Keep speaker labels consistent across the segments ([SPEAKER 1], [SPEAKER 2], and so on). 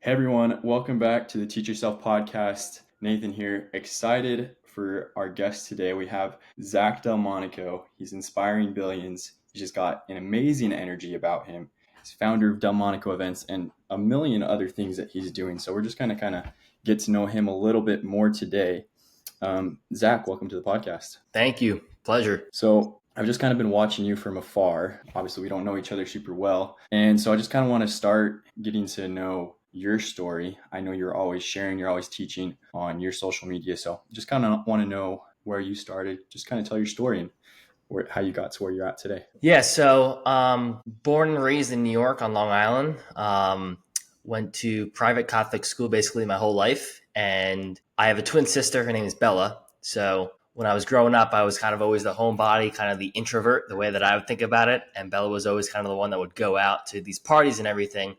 [SPEAKER 1] Hey everyone, welcome back to the Teach Yourself podcast. Nathan here, excited for our guest today. We have Zach Delmonico. He's inspiring billions. He's just got an amazing energy about him. He's founder of Delmonico Events and a million other things that he's doing. So we're just kind of get to know him a little bit more today. Zach, welcome to the podcast.
[SPEAKER 2] Thank you. Pleasure.
[SPEAKER 1] So I've just kind of been watching you from afar. Obviously, we don't know each other super well. And so I just kind of want to start getting to know your story. I know you're always sharing, you're always teaching on your social media. So just kind of want to know where you started, just kind of tell your story and how you got to where you're at today.
[SPEAKER 2] Yeah. So born and raised in New York on Long Island. Went to private Catholic school basically my whole life. And I have a twin sister. Her name is Bella. So when I was growing up, I was kind of always the homebody, kind of the introvert, the way that I would think about it. And Bella was always kind of the one that would go out to these parties and everything.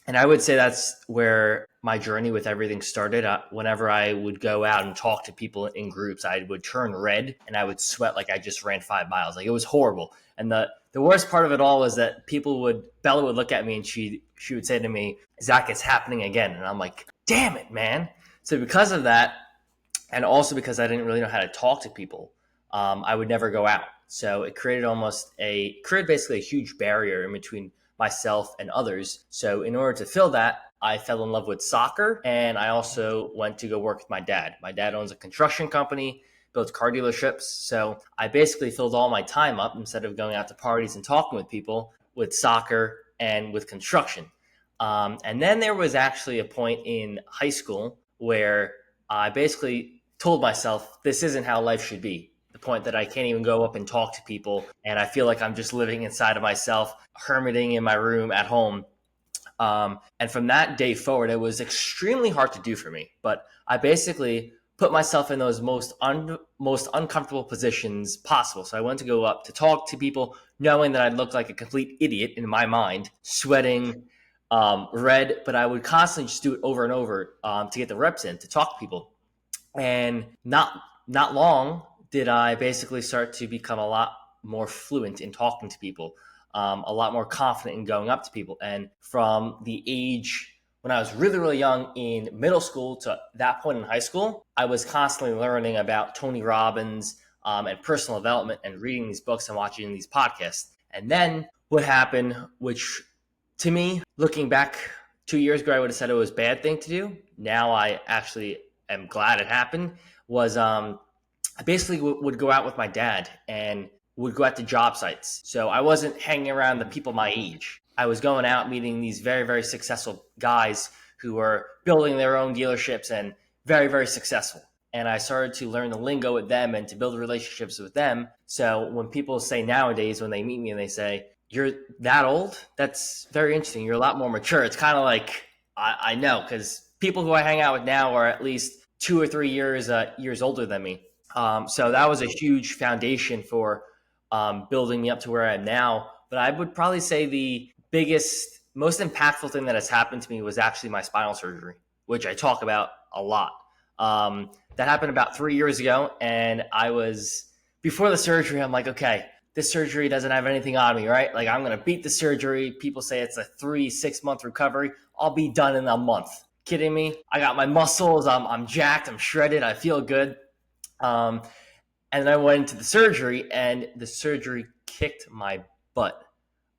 [SPEAKER 2] And I would say that's where my journey with everything started. Whenever I would go out and talk to people in groups, I would turn red and I would sweat like I just ran 5 miles. Like it was horrible. And the worst part of it all was that Bella would look at me and she would say to me, "Zach, it's happening again." And I'm like, damn it, man. So because of that, and also because I didn't really know how to talk to people, I would never go out. So it created basically a huge barrier in between myself and others. So in order to fill that, I fell in love with soccer, and I also went to go work with my dad. My dad owns a construction company, builds car dealerships. So I basically filled all my time up, instead of going out to parties and talking with people, with soccer and with construction. And then there was actually a point in high school where I basically told myself, this isn't how life should be. The point that I can't even go up and talk to people, and I feel like I'm just living inside of myself, hermiting in my room at home. And from that day forward, it was extremely hard to do for me. But I basically put myself in those most uncomfortable positions possible. So I went to go up to talk to people, knowing that I'd look like a complete idiot in my mind, sweating, red, but I would constantly just do it over and over to get the reps in, to talk to people. And not long did I basically start to become a lot more fluent in talking to people, a lot more confident in going up to people. And from the age when I was really, really young in middle school to that point in high school, I was constantly learning about Tony Robbins and personal development, and reading these books and watching these podcasts. And then what happened, which to me, looking back 2 years ago, I would have said it was a bad thing to do. Now I actually am glad it happened, was I basically would go out with my dad and would go out to job sites. So I wasn't hanging around the people my age. I was going out meeting these very, very successful guys who were building their own dealerships and very, very successful. And I started to learn the lingo with them and to build relationships with them. So when people say nowadays, when they meet me and they say, "You're that old?" That's very interesting. You're a lot more mature. It's kind of like, I know, because people who I hang out with now are at least 2 or 3 years older than me. So that was a huge foundation for building me up to where I am now. But I would probably say the biggest, most impactful thing that has happened to me was actually my spinal surgery, which I talk about a lot. That happened about 3 years ago. And before the surgery, I'm like, okay, this surgery doesn't have anything on me, right? Like, I'm going to beat the surgery. People say it's a 3-6 month recovery. I'll be done in a month. Kidding me? I got my muscles. I'm jacked. I'm shredded. I feel good. And then I went into the surgery, and the surgery kicked my butt.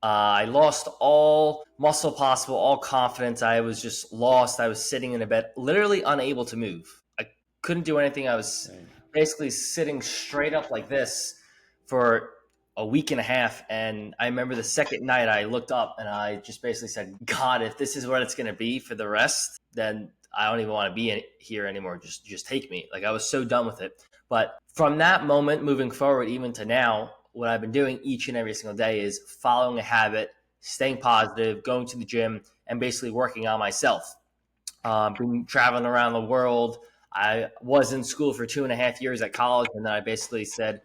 [SPEAKER 2] I lost all muscle possible, all confidence. I was just lost. I was sitting in a bed, literally unable to move. I couldn't do anything. I was basically sitting straight up like this for a week and a half. And I remember the second night I looked up and I just basically said, "God, if this is what it's going to be for the rest, then I don't even want to be here anymore. Just take me." Like, I was so done with it. But from that moment moving forward, even to now, what I've been doing each and every single day is following a habit, staying positive, going to the gym, and basically working on myself. Been traveling around the world. I was in school for 2.5 years at college, and then I basically said,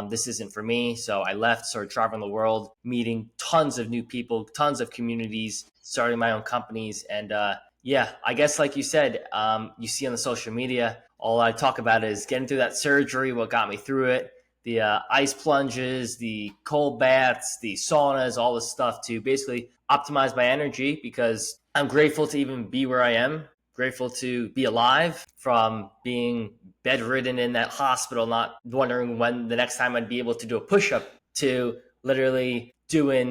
[SPEAKER 2] this isn't for me. So I left, started traveling the world, meeting tons of new people, tons of communities, starting my own companies. And yeah, I guess like you said, you see on the social media, all I talk about is getting through that surgery, what got me through it, the ice plunges, the cold baths, the saunas, all this stuff to basically optimize my energy, because I'm grateful to even be where I am, grateful to be alive from being bedridden in that hospital, not wondering when the next time I'd be able to do a push up, to literally doing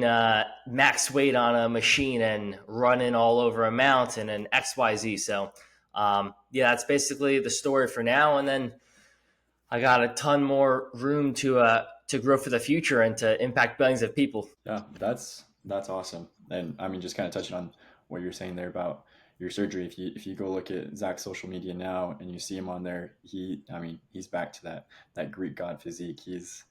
[SPEAKER 2] max weight on a machine and running all over a mountain and XYZ. So, yeah, that's basically the story for now. And then I got a ton more room to grow for the future and to impact billions of people.
[SPEAKER 1] Yeah, that's awesome. And I mean, just kind of touching on what you're saying there about your surgery. If you go look at Zach's social media now and you see him on there, I mean, he's back to that Greek god physique. He's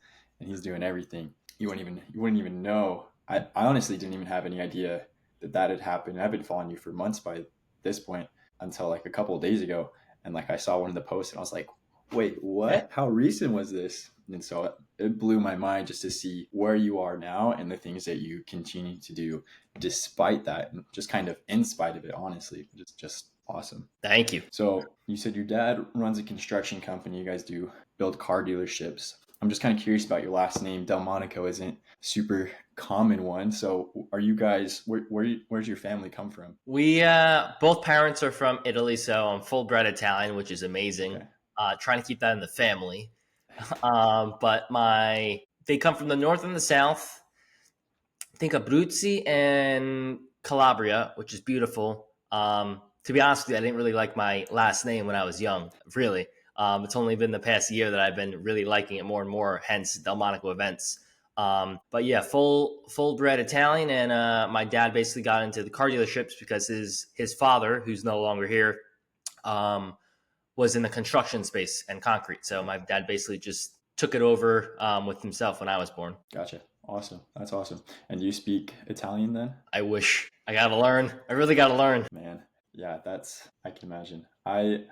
[SPEAKER 1] doing everything. You wouldn't even know. I honestly didn't even have any idea that had happened. I've been following you for months by this point until like a couple of days ago, and like I saw one of the posts and I was like, wait, what? How recent was this? And so it blew my mind just to see where you are now and the things that you continue to do despite that, and just kind of in spite of it, honestly. Just awesome.
[SPEAKER 2] Thank you.
[SPEAKER 1] So you said your dad runs a construction company. You guys do build car dealerships. I'm just kind of curious about your last name. Delmonico isn't super common one. So are you guys, where's your family come from?
[SPEAKER 2] We both parents are from Italy, so I'm full bred Italian, which is amazing.
[SPEAKER 1] Okay.
[SPEAKER 2] Trying to keep that in the family. But they come from the north and the south. I think Abruzzi and Calabria, which is beautiful. To be honest with you, I didn't really like my last name when I was young. Really, it's only been the past year that I've been really liking it more and more. Hence, Delmonico events. But yeah, full bred Italian, and my dad basically got into the car dealerships because his father, who's no longer here, was in the construction space and concrete. So my dad basically just took it over with himself when I was born.
[SPEAKER 1] Gotcha. Awesome. That's awesome. And do you speak Italian then?
[SPEAKER 2] I wish. I gotta learn. I really gotta learn.
[SPEAKER 1] Man, yeah, I can imagine. I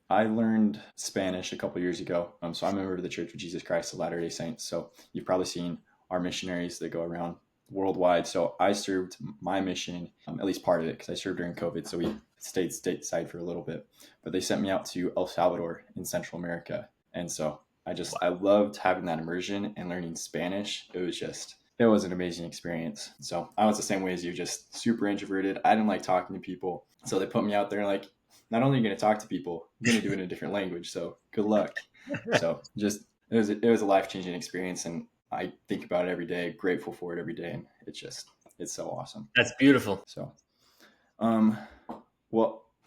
[SPEAKER 1] learned Spanish a couple years ago. So I'm a member of the Church of Jesus Christ of Latter-day Saints. So you've probably seen our missionaries that go around worldwide. So I served my mission, at least part of it, because I served during COVID. So we stayed stateside for a little bit. But they sent me out to El Salvador in Central America. And so I loved having that immersion and learning Spanish. It was an amazing experience. So I was the same way as you, just super introverted. I didn't like talking to people. So they put me out there like, not only are you going to talk to people, you're going to do it in a different language. So good luck. So it was a life-changing experience. And I think about it every day, grateful for it every day. And it's so awesome.
[SPEAKER 2] That's beautiful.
[SPEAKER 1] So,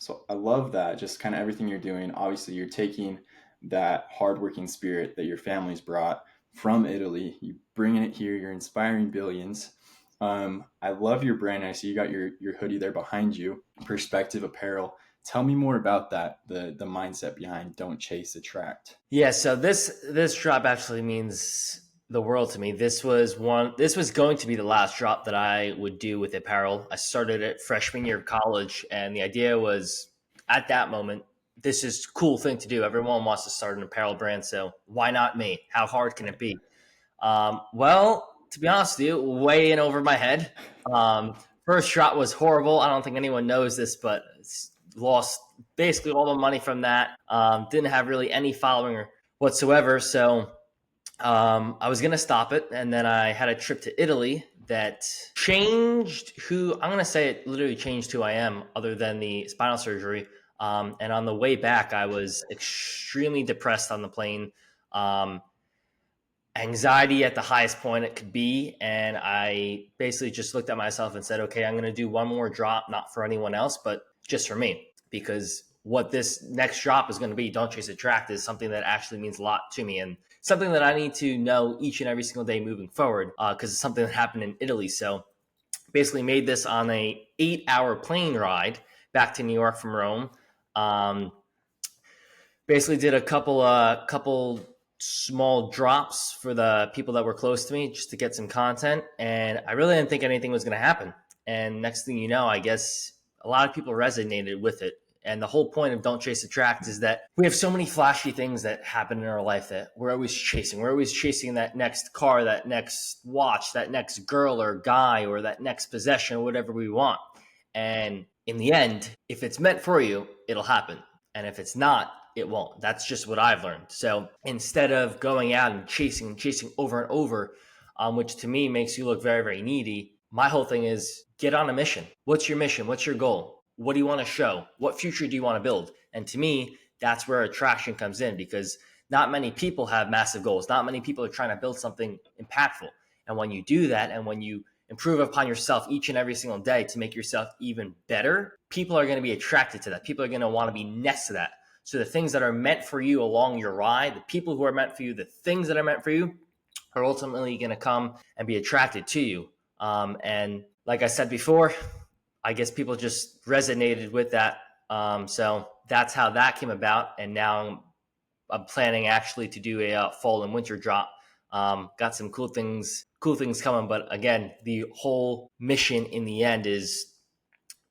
[SPEAKER 1] so I love that. Just kind of everything you're doing. Obviously you're taking that hardworking spirit that your family's brought from Italy, you bringing it here, you're inspiring billions. I love your brand. I see you got your hoodie there behind you, Perspective Apparel. Tell me more about that, the mindset behind Don't Chase, Attract.
[SPEAKER 2] Yeah, so this drop actually means the world to me. This was going to be the last drop that I would do with apparel. I started it freshman year of college, and the idea was at that moment, this is a cool thing to do. Everyone wants to start an apparel brand, so why not me? How hard can it be? Well, to be honest with you, way in over my head. First shot was horrible. I don't think anyone knows this, but lost basically all the money from that. Didn't have really any following whatsoever. So I was going to stop it. And then I had a trip to Italy that changed I'm going to say it literally changed who I am other than the spinal surgery. And on the way back, I was extremely depressed on the plane. Anxiety at the highest point it could be. And I basically just looked at myself and said, okay, I'm going to do one more drop, not for anyone else, but just for me. Because what this next drop is going to be, Don't Chase, Attract, is something that actually means a lot to me. And something that I need to know each and every single day moving forward, because it's something that happened in Italy. So basically made this on a 8-hour plane ride back to New York from Rome. Basically did a couple small drops for the people that were close to me just to get some content. And I really didn't think anything was going to happen. And next thing you know, I guess a lot of people resonated with it. And the whole point of Don't Chase, Attract is that we have so many flashy things that happen in our life that we're always chasing. We're always chasing that next car, that next watch, that next girl or guy, or that next possession, or whatever we want. And in the end, if it's meant for you, it'll happen. And if it's not, it won't. That's just what I've learned. So instead of going out and chasing over and over, which to me makes you look very, very needy, my whole thing is get on a mission. What's your mission? What's your goal? What do you want to show? What future do you want to build? And to me, that's where attraction comes in, because not many people have massive goals. Not many people are trying to build something impactful. And when you do that, and when you improve upon yourself each and every single day to make yourself even better, people are going to be attracted to that. People are going to want to be next to that. So the things that are meant for you along your ride, the people who are meant for you, the things that are meant for you are ultimately going to come and be attracted to you. And like I said before, I guess people just resonated with that. So that's how that came about. And now I'm planning actually to do a fall and winter drop. Got some cool things coming. But again, the whole mission in the end is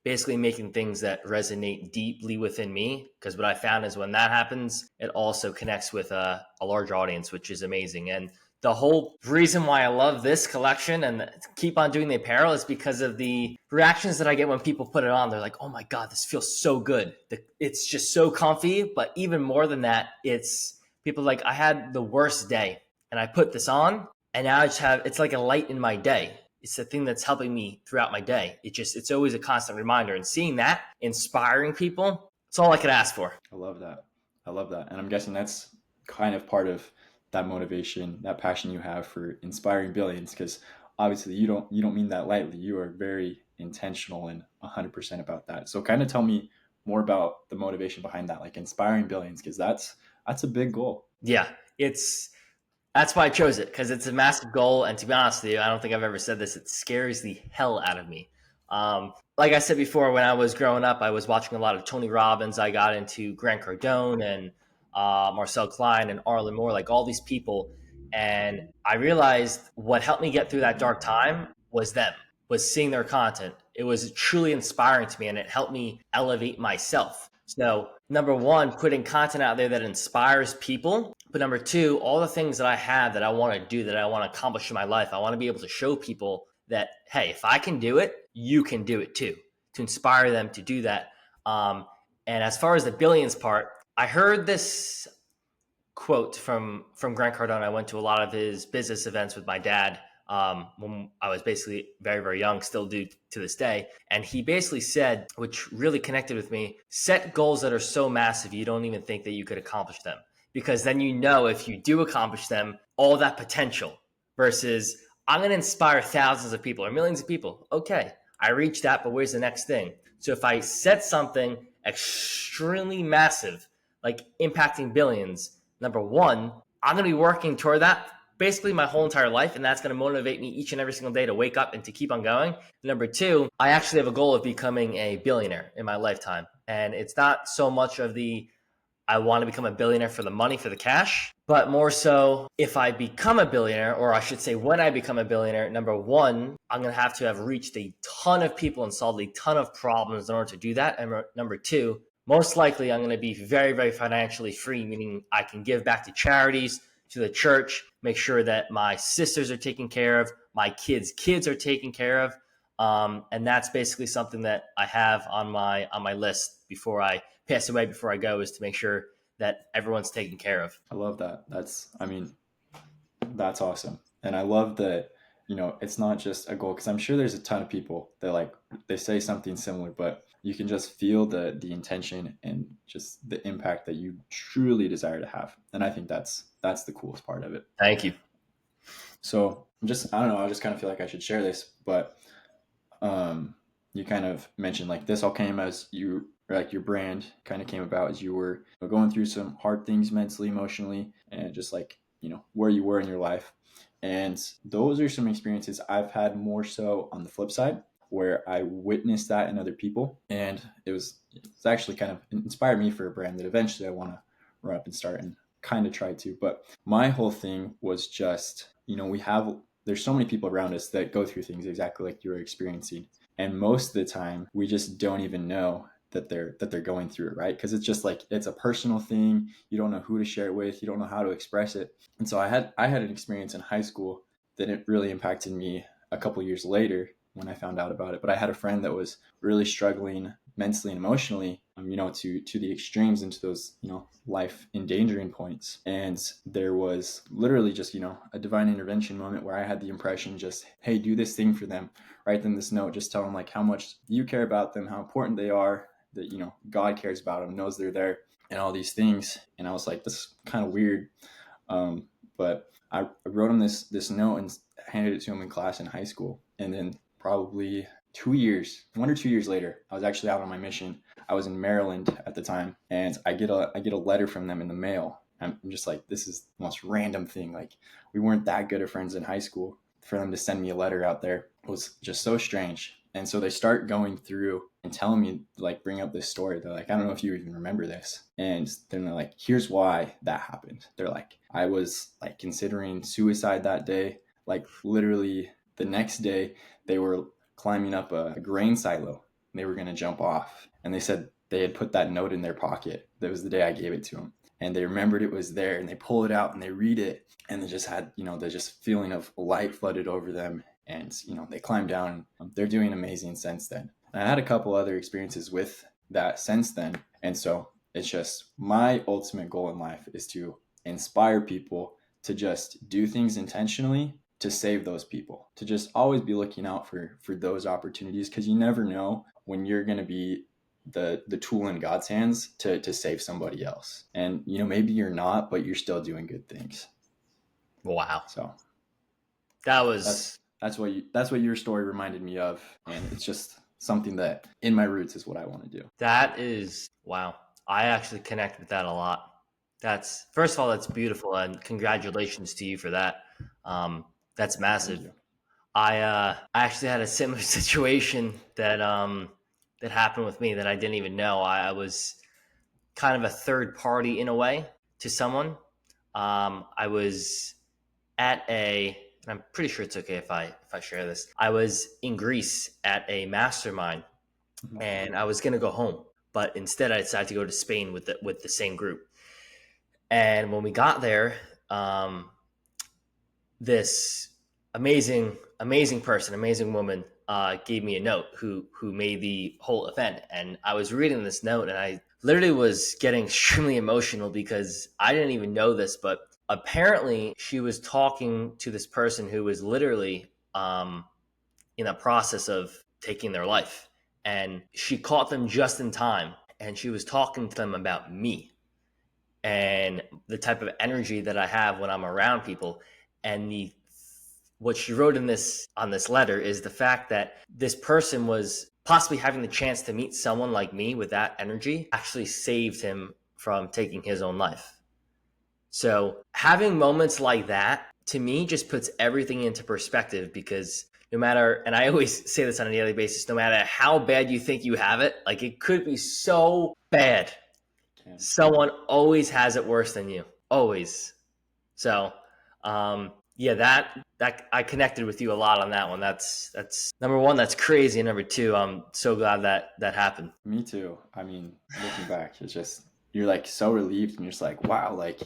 [SPEAKER 2] basically making things that resonate deeply within me. Because what I found is when that happens, it also connects with a large audience, which is amazing. And the whole reason why I love this collection and keep on doing the apparel is because of the reactions that I get when people put it on. They're like, oh my God, this feels so good. It's just so comfy. But even more than that, it's people like, I had the worst day and I put this on and now I just have, it's like a light in my day. It's the thing that's helping me throughout my day. It's always a constant reminder. And seeing that, inspiring people, it's all I could ask for.
[SPEAKER 1] I love that. I love that. And I'm guessing that's kind of part of that motivation, that passion you have for inspiring billions, because obviously you don't mean that lightly. You are very intentional and 100% about that. So kind of tell me more about the motivation behind that, like inspiring billions, because that's a big goal.
[SPEAKER 2] Yeah, that's why I chose it, because it's a massive goal. And to be honest with you, I don't think I've ever said this. It scares the hell out of me. Like I said before, when I was growing up, I was watching a lot of Tony Robbins. I got into Grant Cardone and Marcel Klein and Arlen Moore, like all these people. And I realized what helped me get through that dark time was them, was seeing their content. It was truly inspiring to me, and it helped me elevate myself. So, number one, putting content out there that inspires people. But number two, all the things that I have that I want to do, that I want to accomplish in my life, I want to be able to show people that, hey, if I can do it, you can do it too, to inspire them to do that. And as far as the billions part, I heard this quote from Grant Cardone. I went to a lot of his business events with my dad when I was basically very, very young, still do to this day. And he basically said, which really connected with me, set goals that are so massive you don't even think that you could accomplish them. Because then you know if you do accomplish them, all that potential versus I'm going to inspire thousands of people or millions of people. Okay, I reached that, but where's the next thing? So if I set something extremely massive, like impacting billions, number one, I'm going to be working toward that basically my whole entire life, and that's going to motivate me each and every single day to wake up and to keep on going. Number two, I actually have a goal of becoming a billionaire in my lifetime, and it's not so much of the I want to become a billionaire for the money, for the cash, but more so if I become a billionaire, or I should say when I become a billionaire, number one, I'm going to have reached a ton of people and solved a ton of problems in order to do that. And number two, most likely I'm going to be very, very financially free, meaning I can give back to charities, to the church, make sure that my sisters are taken care of, my kids are taken care of. And that's basically something that I have on my list before I pass away, before I go, is to make sure that everyone's taken care of.
[SPEAKER 1] I love that. That's awesome. And I love that, it's not just a goal, because I'm sure there's a ton of people that like they say something similar, but you can just feel the intention and just the impact that you truly desire to have. And I think that's the coolest part of it.
[SPEAKER 2] Thank you.
[SPEAKER 1] So I don't know, I just kind of feel like I should share this, but you kind of mentioned like this all came as you, or like your brand kind of came about as you were going through some hard things mentally, emotionally, and just like, where you were in your life. And those are some experiences I've had more so on the flip side, where I witnessed that in other people. And it's actually kind of inspired me for a brand that eventually I want to run up and start and kind of try to. But my whole thing was just, there's so many people around us that go through things exactly like you were experiencing. And most of the time we just don't even know that they're going through it, right? Because it's just like, it's a personal thing. You don't know who to share it with. You don't know how to express it. And so I had an experience in high school that it really impacted me a couple years later when I found out about it. But I had a friend that was really struggling mentally and emotionally, to the extremes and to those, life endangering points. And there was literally just, a divine intervention moment where I had the impression just, hey, do this thing for them, write them this note, just tell them like how much you care about them, how important they are, that, God cares about them, knows they're there, and all these things. And I was like, this is kind of weird. But I wrote him this note and handed it to him in class in high school. And then probably 1 or 2 years later, I was actually out on my mission. I was in Maryland at the time, and I get a letter from them in the mail. I'm just like, this is the most random thing. Like, we weren't that good of friends in high school. For them to send me a letter out there was just so strange. And so they start going through and telling me, like, bring up this story. They're like, I don't know if you even remember this. And then they're like, here's why that happened. They're like, I was like considering suicide that day. Like, literally the next day, they were climbing up a grain silo. And they were going to jump off. And they said they had put that note in their pocket. That was the day I gave it to them. And they remembered it was there, and they pull it out and they read it. And they just had, the just feeling of light flooded over them. And, they climbed down. They're doing amazing since then. And I had a couple other experiences with that since then. And so it's just my ultimate goal in life is to inspire people to just do things intentionally to save those people, to just always be looking out for those opportunities, because you never know when you're going to be the tool in God's hands to save somebody else. And, maybe you're not, but you're still doing good things.
[SPEAKER 2] Wow.
[SPEAKER 1] So
[SPEAKER 2] that was,
[SPEAKER 1] that's what your story reminded me of. And it's just something that in my roots is what I want to do.
[SPEAKER 2] that is, wow. I actually connect with that a lot. That's, first of all, that's beautiful. And congratulations to you for that. That's massive. I actually had a similar situation that happened with me that I didn't even know. I was kind of a third party in a way to someone. I was at and I'm pretty sure it's okay if I share this. I was in Greece at a mastermind, and I was gonna go home, but instead I decided to go to Spain with the same group. And when we got there, this amazing person, amazing woman, gave me a note who made the whole event. And I was reading this note, and I literally was getting extremely emotional because I didn't even know this, but apparently she was talking to this person who was literally in a process of taking their life. And she caught them just in time, and she was talking to them about me and the type of energy that I have when I'm around people. And what she wrote on this letter is the fact that this person was possibly having the chance to meet someone like me with that energy actually saved him from taking his own life. So having moments like that, to me, just puts everything into perspective, because no matter, and I always say this on a daily basis, no matter how bad you think you have it, like, it could be so bad, someone always has it worse than you, always. So yeah, that I connected with you a lot on that one. That's number one, that's crazy, and number two, I'm so glad that happened.
[SPEAKER 1] Me too. I mean, looking back, it's just, you're like so relieved, and you're just like, wow, like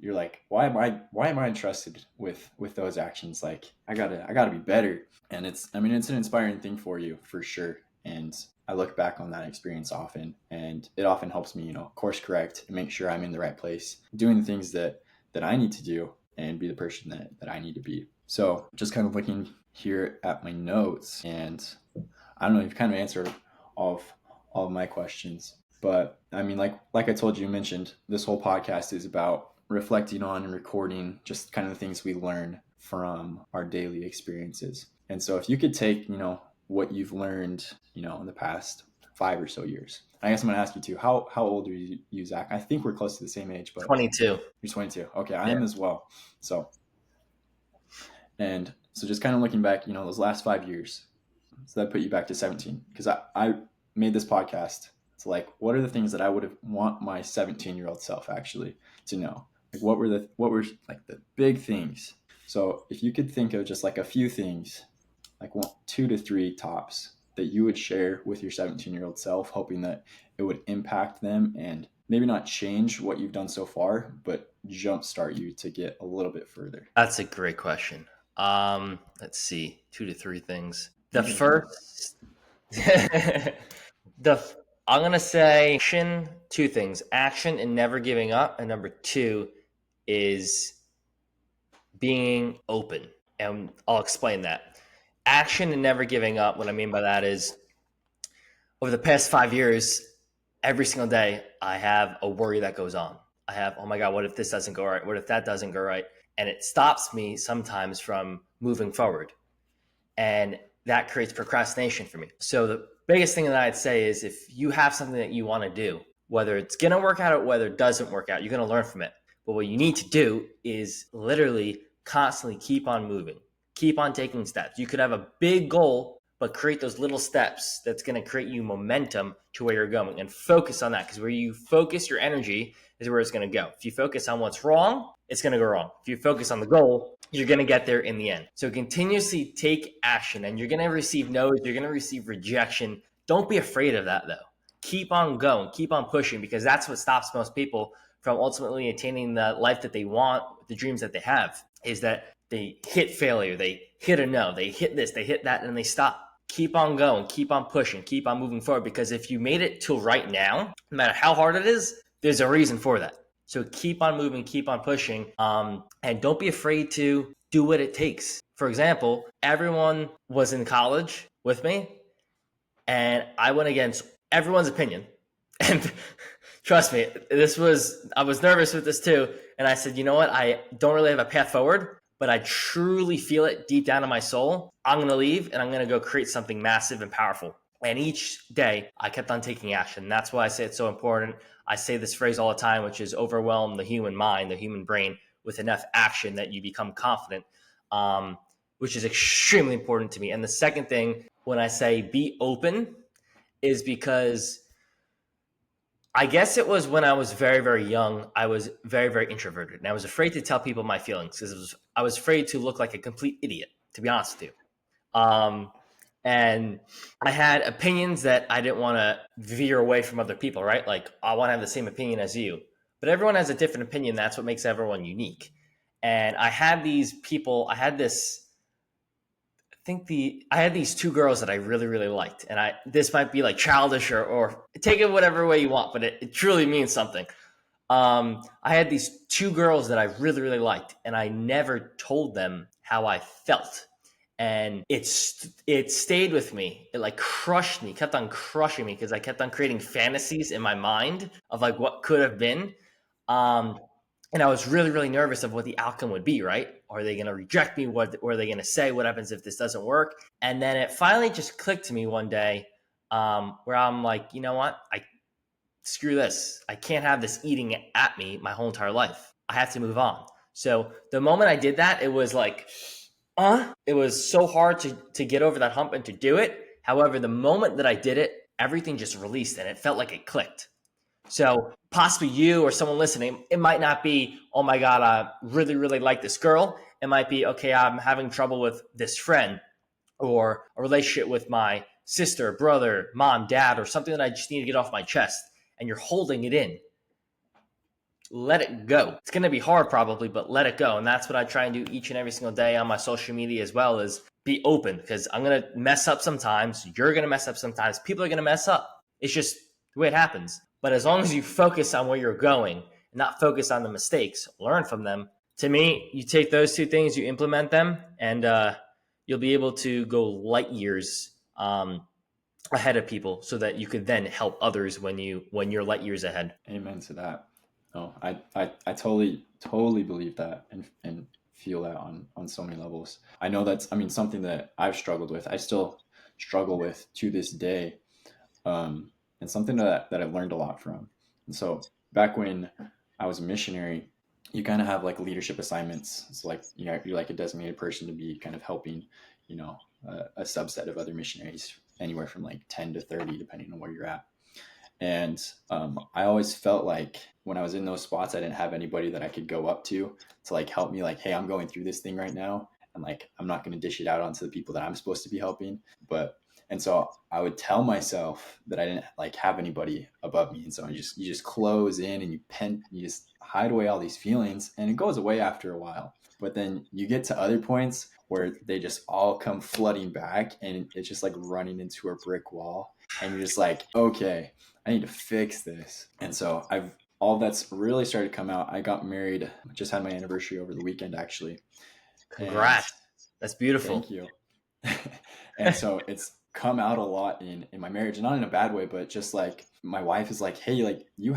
[SPEAKER 1] you're like, why am I entrusted with those actions? Like, I gotta be better. And it's an inspiring thing for you, for sure. And I look back on that experience often, and it often helps me, course correct and make sure I'm in the right place, doing the things that I need to do, and be the person that I need to be. So just kind of looking here at my notes, and I don't know, you've kind of answered all of my questions. But I mean, like I told you, mentioned, this whole podcast is about reflecting on and recording just kind of the things we learn from our daily experiences. And so if you could take, what you've learned, in the past 5 or so years. I guess I'm going to ask you too, how old are you, Zach? I think we're close to the same age, but
[SPEAKER 2] 22.
[SPEAKER 1] You're 22. Okay, I am as well. So just kind of looking back, those last 5 years, so that put you back to 17, because I made this podcast. It's like, what are the things that I would have want my 17-year-old self actually to know? Like, what were like the big things? So if you could think of just like a few things, like 2 to 3 tops, that you would share with your 17-year-old self, hoping that it would impact them and maybe not change what you've done so far, but jumpstart you to get a little bit further.
[SPEAKER 2] That's a great question. Let's see, 2 to 3 things. The first, the I'm going to say action, two things: action and never giving up. And number two is being open. And I'll explain that. Action and never giving up. What I mean by that is over the past 5 years, every single day, I have a worry that goes on. I have, oh my God, what if this doesn't go right? What if that doesn't go right? And it stops me sometimes from moving forward. And that creates procrastination for me. So the biggest thing that I'd say is if you have something that you want to do, whether it's going to work out or whether it doesn't work out, you're going to learn from it. But what you need to do is literally constantly keep on moving, keep on taking steps. You could have a big goal, but create those little steps that's going to create you momentum to where you're going, and focus on that, because where you focus your energy is where it's going to go. If you focus on what's wrong, it's going to go wrong. If you focus on the goal, you're going to get there in the end. So continuously take action, and you're going to receive no's, you're going to receive rejection. Don't be afraid of that though. Keep on going, keep on pushing, because that's what stops most people from ultimately attaining the life that they want, the dreams that they have, is that they hit failure, they hit a no, they hit this, they hit that, and they stop. Keep on going, keep on pushing, keep on moving forward, because if you made it till right now, no matter how hard it is, there's a reason for that. So keep on moving, keep on pushing, and don't be afraid to do what it takes. For example, everyone was in college with me, and I went against everyone's opinion. And trust me, I was nervous with this too. And I said, you know what? I don't really have a path forward, but I truly feel it deep down in my soul. I'm going to leave and I'm going to go create something massive and powerful. And each day I kept on taking action. That's why I say it's so important. I say this phrase all the time, which is overwhelm the human mind, the human brain with enough action that you become confident, which is extremely important to me. And the second thing, when I say be open, is because I guess it was when I was very, very young, I was very, very introverted. And I was afraid to tell people my feelings because I was afraid to look like a complete idiot, to be honest with you. And I had opinions that I didn't want to veer away from other people, right? Like, I want to have the same opinion as you. But everyone has a different opinion. That's what makes everyone unique. And I had these people, I had these two girls that I really, really liked. And this might be like childish or take it whatever way you want, but it truly means something. I had these two girls that I really, really liked, and I never told them how I felt. And it stayed with me. It like crushed me, kept on crushing me, because I kept on creating fantasies in my mind of like what could have been. And I was really, really nervous of what the outcome would be, right? Are they going to reject me? What are they going to say? What happens if this doesn't work? And then it finally just clicked to me one day, where I'm like, you know what? Screw this. I can't have this eating at me my whole entire life. I have to move on. So the moment I did that, it was like, it was so hard to get over that hump and to do it. However, the moment that I did it, everything just released and it felt like it clicked. So possibly you or someone listening, it might not be, oh my God, I really, really like this girl. It might be, okay, I'm having trouble with this friend, or a relationship with my sister, brother, mom, dad, or something that I just need to get off my chest. And you're holding it in. Let it go. It's going to be hard probably, but let it go. And that's what I try and do each and every single day on my social media as well, is be open, because I'm going to mess up sometimes. You're going to mess up sometimes. People are going to mess up. It's just the way it happens. But as long as you focus on where you're going and not focus on the mistakes, learn from them. To me, you take those two things, you implement them, and you'll be able to go light years ahead of people, so that you could then help others when you're light years ahead.
[SPEAKER 1] Amen to that. No, I totally believe that and feel that on so many levels. I know that's, I mean, something that I've struggled with. I still struggle with to this day. And something that I've learned a lot from. And so back when I was a missionary, you kind of have like leadership assignments. It's like, you know, you're like a designated person to be kind of helping, you know, a subset of other missionaries, anywhere from like 10 to 30, depending on where you're at. And I always felt like when I was in those spots, I didn't have anybody that I could go up to like help me, like, hey, I'm going through this thing right now. And like, I'm not going to dish it out onto the people that I'm supposed to be helping. And so I would tell myself that I didn't like have anybody above me. And so you just close in and you just hide away all these feelings, and it goes away after a while. But then you get to other points where they just all come flooding back and it's just like running into a brick wall. And you're just like, okay, I need to fix this. And so all that's really started to come out. I got married, just had my anniversary over the weekend actually. And
[SPEAKER 2] Congrats. That's beautiful.
[SPEAKER 1] thank you. And so it's come out a lot in my marriage, not in a bad way, but just like my wife is like, hey, like you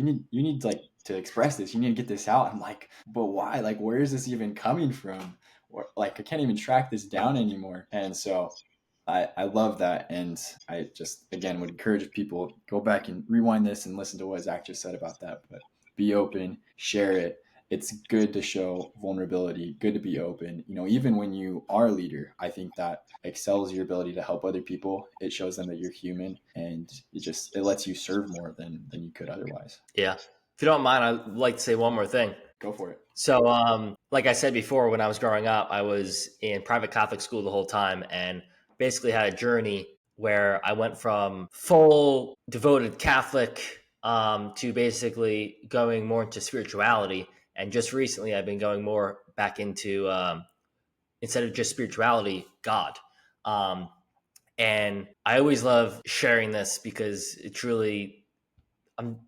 [SPEAKER 1] need like to express this, you need to get this out. I'm like, but why? Like, where is this even coming from? Or like I can't even track this down anymore. And so I love that. And I just again would encourage people go back and rewind this and listen to what Zach just said about that. But be open, share it. It's good to show vulnerability, good to be open. Even when you are a leader, I think that excels your ability to help other people. It shows them that you're human, and it lets you serve more than you could otherwise.
[SPEAKER 2] Yeah. If you don't mind, I'd like to say one more thing.
[SPEAKER 1] Go for it.
[SPEAKER 2] So, like I said before, when I was growing up, I was in private Catholic school the whole time and basically had a journey where I went from full devoted Catholic to basically going more into spirituality. And just recently, I've been going more back into, instead of just spirituality, God. Um, and I always love sharing this because it truly,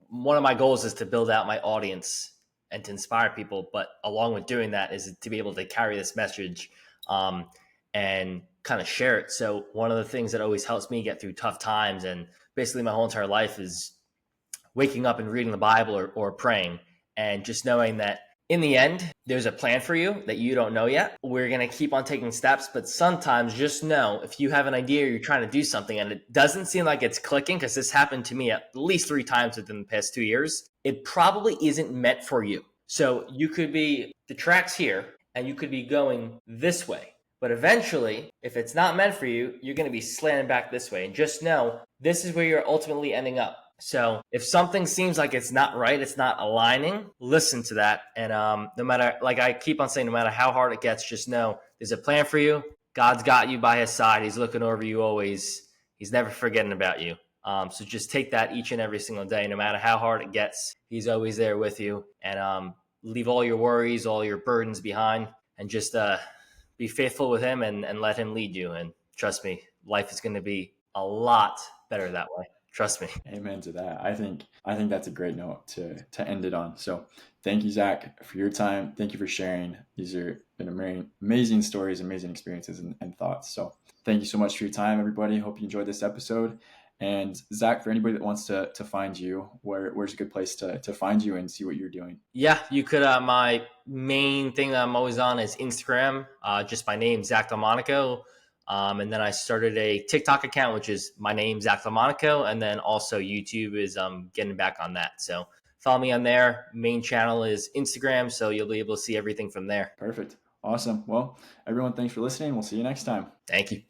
[SPEAKER 2] one of my goals is to build out my audience and to inspire people. But along with doing that is to be able to carry this message and kind of share it. So one of the things that always helps me get through tough times and basically my whole entire life is waking up and reading the Bible or praying and just knowing that in the end, there's a plan for you that you don't know yet. We're going to keep on taking steps, but sometimes just know if you have an idea or you're trying to do something and it doesn't seem like it's clicking, because this happened to me at least 3 times within the past 2 years, it probably isn't meant for you. So you could be, the track's here and you could be going this way. But eventually, if it's not meant for you, you're going to be slanted back this way. And just know this is where you're ultimately ending up. So if something seems like it's not right, it's not aligning, listen to that. And no matter, like I keep on saying, no matter how hard it gets, just know there's a plan for you. God's got you by his side. He's looking over you always. He's never forgetting about you. So just take that each and every single day, no matter how hard it gets. He's always there with you. And leave all your worries, all your burdens behind, and just be faithful with him and let him lead you. And trust me, life is going to be a lot better that way. Trust me.
[SPEAKER 1] Amen to that. I think that's a great note to end it on. So thank you, Zach, for your time. Thank you for sharing. These are been amazing stories, amazing experiences and thoughts. So thank you so much for your time, everybody. Hope you enjoyed this episode. And Zach, for anybody that wants to find you, where's a good place to find you and see what you're doing?
[SPEAKER 2] Yeah, you could. My main thing that I'm always on is Instagram. Just my name, Zach Delmonico. And then I started a TikTok account, which is my name, Zach Delmonico. And then also YouTube is getting back on that. So follow me on there. Main channel is Instagram. So you'll be able to see everything from there.
[SPEAKER 1] Perfect. Awesome. Well, everyone, thanks for listening. We'll see you next time.
[SPEAKER 2] Thank you.